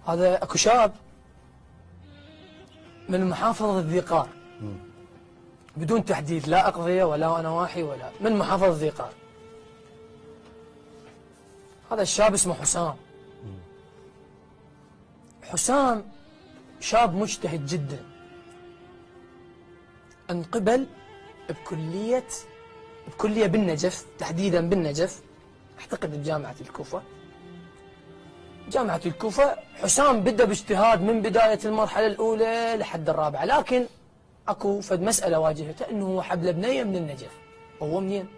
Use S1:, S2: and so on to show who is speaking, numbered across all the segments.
S1: هذا اكو شاب من محافظة ذي قار بدون تحديد لا أقضية ولا نواحي ولا من محافظة ذي قار. هذا الشاب اسمه حسام. حسام شاب مجتهد جدا، انقبل بكلية بالنجف، تحديدا بالنجف، اعتقد بجامعة الكوفة. جامعة الكوفة حسام بدأ باجتهاد من بداية المرحلة الأولى لحد الرابعة، لكن اكو فد مسألة واجهته انه هو حب له بنية من النجف. هو منين؟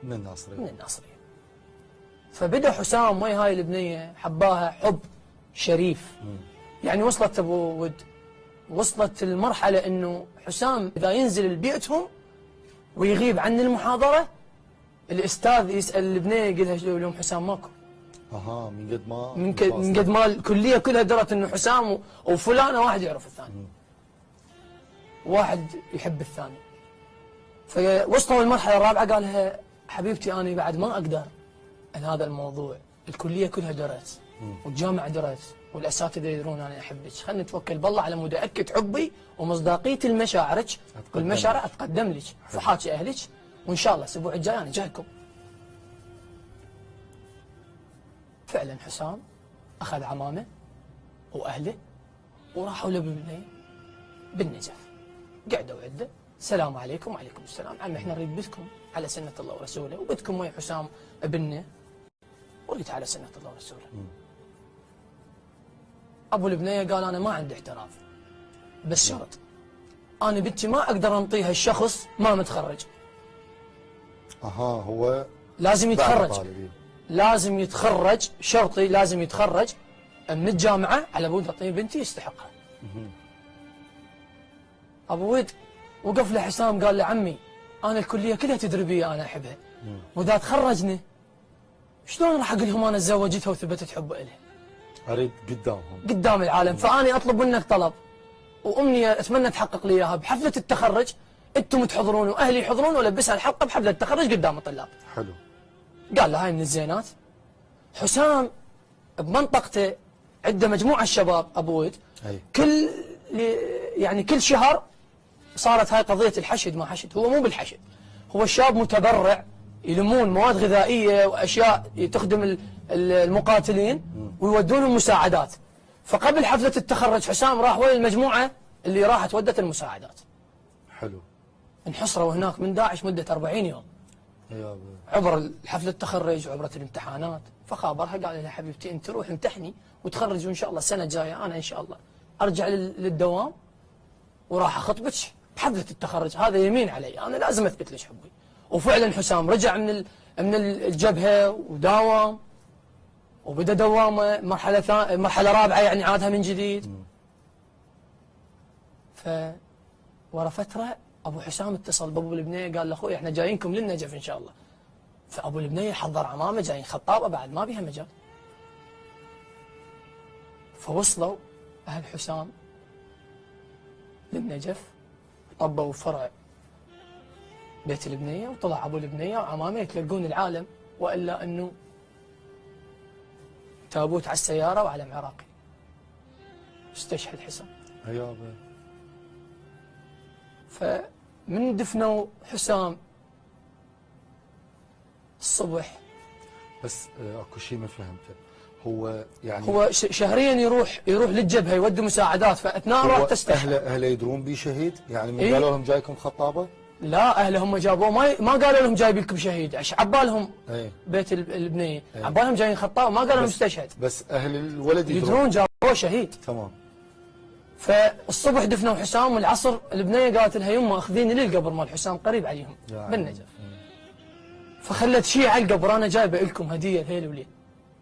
S2: من الناصرية.
S1: من الناصرية. فبدأ حسام ويا هاي البنية حباها حب شريف. يعني وصلت ابو ود، وصلت المرحلة انه حسام اذا ينزل لبيئتهم ويغيب عن المحاضرة الاستاذ يسأل البنية يقول لهم حسام ماكو.
S2: اها، من قد ما
S1: من قد ما الكلية كلها درت انه حسام وفلانة واحد يعرف الثاني. واحد يحب الثاني. فوصلوا المرحلة الرابعة قال لها حبيبتي أنا بعد ما أقدر أن هذا الموضوع، الكلية كلها درت والجامعة درت والأساتذة يدرون أنا أحبك، خلينا نتوكل بالله على مود أكد حبي ومصداقية المشاعرك والمشاعر أتقدم لك فحاكي أهلك، وإن شاء الله الأسبوع الجاي أنا جايكم. فعلا حسام أخذ عمامه وأهله وراحوا له بالنجف. قعدوا عنده، السلام عليكم. وعليكم السلام. عم احنا نريد بدكم على سنة الله ورسوله، وبدكم ويا حسام ابننا وريد على سنة الله ورسوله. ابو البنية قال انا ما عندي اعتراض، بس شرط انا بنتي ما اقدر انطيها الشخص ما متخرج.
S2: اها، هو
S1: لازم يتخرج. لازم يتخرج، شرطي لازم يتخرج من الجامعة على بود اعطيني بنتي يستحقها. ابو ود وقف له حسام قال له عمي انا الكليه كلها تدري بي انا احبها، واذا تخرجني شلون راح اقول لهم انا تزوجتها وثبتت حب لها؟
S2: اريد قدامهم
S1: قدام العالم. فاني اطلب منك طلب وامنيه اتمنى تحقق لي اياها بحفله التخرج، انتم تحضرون واهلي يحضرون والبسها الحلقه بحفله التخرج قدام الطلاب.
S2: حلو.
S1: قال له هاي من الزينات. حسام بمنطقته عنده مجموعه الشباب ابو ود، كل شهر صارت هاي قضية الحشد ما حشد. هو مو بالحشد، هو الشاب متبرع، يلمون مواد غذائية وأشياء تخدم المقاتلين ويودونهم مساعدات. فقبل حفلة التخرج حسام راح ويا المجموعة اللي راحت ودت المساعدات.
S2: حلو.
S1: انحصروا هناك من داعش مدة 40 يوم. عبر حفلة التخرج وعبرت الامتحانات. فخابرها قال لها حبيبتي انت روح امتحني وتخرج وان شاء الله السنة الجاية انا ان شاء الله ارجع للدوام وراح اخطبك بحفلة التخرج. هذا يمين علي، انا لازم اثبت لك حبي. وفعلا حسام رجع من الجبهة وداوم وبدا دوامه مرحلة رابعة يعني عادها من جديد. ورا فترة ابو حسام اتصل بابو البنية قال له اخوي احنا جايينكم للنجف ان شاء الله. فابو البنية حضر عمامه جايين خطابة بعد ما بيها مجال. فوصلوا اهل حسام للنجف، طبوا فرع بيت البنية وطلع ابو البنية وعمامه يتلقون العالم، والا انه تابوت على السيارة وعلم عراقي. استشهد حسام.
S2: يابا.
S1: فمن دفنوا حسام الصبح.
S2: بس اكو شيء ما فهمته، هو يعني
S1: هو شهريا يروح للجبهة يودي مساعدات، فاثناء روح تستشهد.
S2: اهله يدرون بيه شهيد؟ يعني من
S1: إيه؟
S2: قالوا لهم جايكم خطابة؟
S1: لا اهله هم جابوه، ما قالوا لهم جايب لكم شهيد، عبالهم
S2: ايه؟
S1: بيت البنية، عبالهم جايين خطاب، ما قالوا لهم استشهد.
S2: بس اهل الولد
S1: يدرون جابوه شهيد.
S2: تمام.
S1: فالصبح دفنوا حسام، والعصر البنية قالت لها يمه اخذيني للقبر مال حسام قريب عليهم بالنجف. فخلت شيء على القبر، انا جايبه لكم هديه لهيل وليل،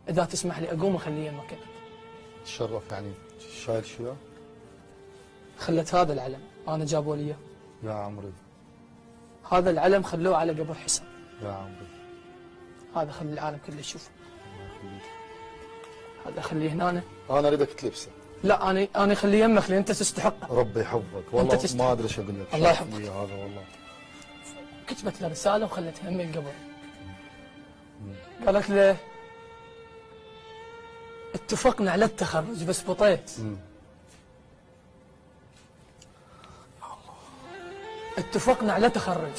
S1: اذا تسمح لي اقوم اخليه مكان.
S2: تشرف يعني شايل شو؟
S1: خلت هذا العلم، انا جابوا لي اياه.
S2: يا عمري.
S1: هذا العلم خلوه على قبر حسام.
S2: يا عمري.
S1: هذا خلي العالم كله يشوفه. هذا خليه هنا.
S2: انا اريدك تلبسه.
S1: لا انا اخليه يمك لان انت تستحقه.
S2: ربي يحفظك والله، ما ادري ايش اقول لك.
S1: الله يحفظك.
S2: هذا والله.
S1: كتبت له رساله وخلتها همي القبر. قالت له اتفقنا على التخرج بس بطيت. اتفقنا على تخرج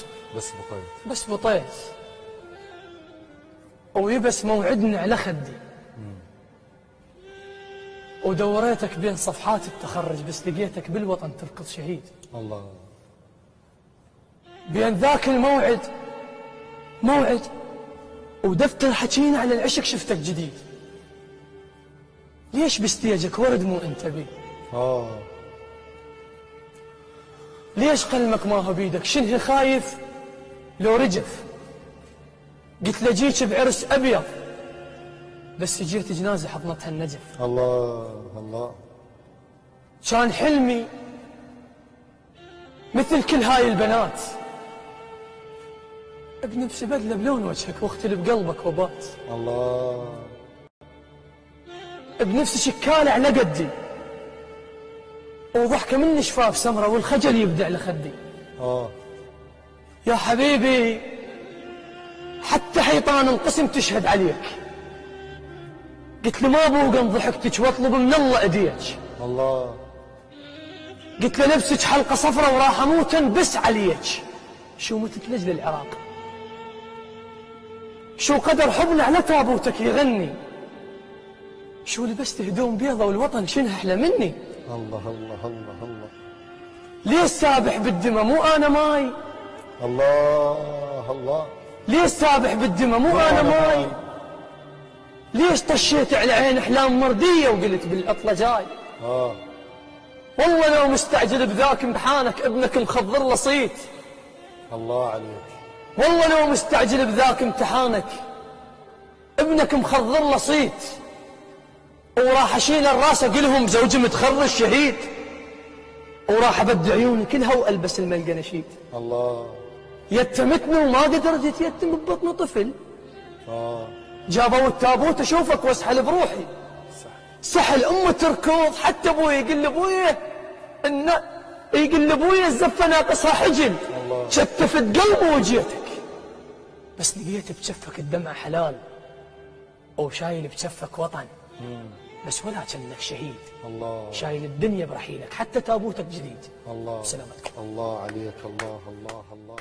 S1: بس بطيت ويبس موعدنا على خدي. ودوريتك بين صفحات التخرج بس لقيتك بالوطن تركض شهيد.
S2: الله.
S1: بين ذاك الموعد موعد ودفتر حكينا على العشق شفتك جديد. ليش بستيجك ورد مو انت بي؟ ليش قلمك ما هو بيدك؟ شنه خايف لو رجف؟ قلت له جيك بعرس ابيض بس جيت جنازه حضنتها النجف.
S2: الله الله.
S1: كان حلمي مثل كل هاي البنات بنفسي بدله بلون وجهك واختلي بقلبك وبات.
S2: الله.
S1: بنفسي شكاله على قدي وضحكه من شفاف سمره والخجل يبدع لخدي. يا حبيبي حتى حيطان القسم تشهد عليك. قلت له ما بوقن ضحكتك واطلب من الله ايديك.
S2: الله.
S1: قلت له نفسك حلقه صفرة وراح اموت بس عليك. شو متت لاجل العراق، شو قدر حبنا على تابوتك يغني، شو لبست هدوم بيضة والوطن شنها احلى مني.
S2: الله الله الله الله.
S1: ليش سابح بالدمى مو انا ماي؟
S2: الله الله.
S1: ليش سابح بالدمى مو انا ماي؟ ليش طشيت على عين احلام مرديه وقلت بالعطله جاي؟ والله لو مستعجل بذاك امتحانك ابنك مخضر له صيت.
S2: الله عليك.
S1: والله لو مستعجل بذاك امتحانك ابنك مخضر له صيت. وراح اشيل الراس اقلهم زوجي متخرج شهيد. وراح ابد عيوني كلها والبس الملقى نشيد.
S2: الله.
S1: يتمتني وما قدرت يتيتم ببطن طفل. جابوا التابوت اشوفك واسحل بروحي. سحل امه تركض حتى ابوي يقول لابويه انه يقول لابويه الزفه ناقصها حجل. شتفت قلبي وجيتك بس لقيت بشفك الدمع حلال وشايل بشفك وطن بس ولا كأنك شهيد.
S2: الله.
S1: شايل الدنيا برحيلك حتى تابوتك جديد.
S2: الله.
S1: سلامتك.
S2: الله عليك. الله الله الله.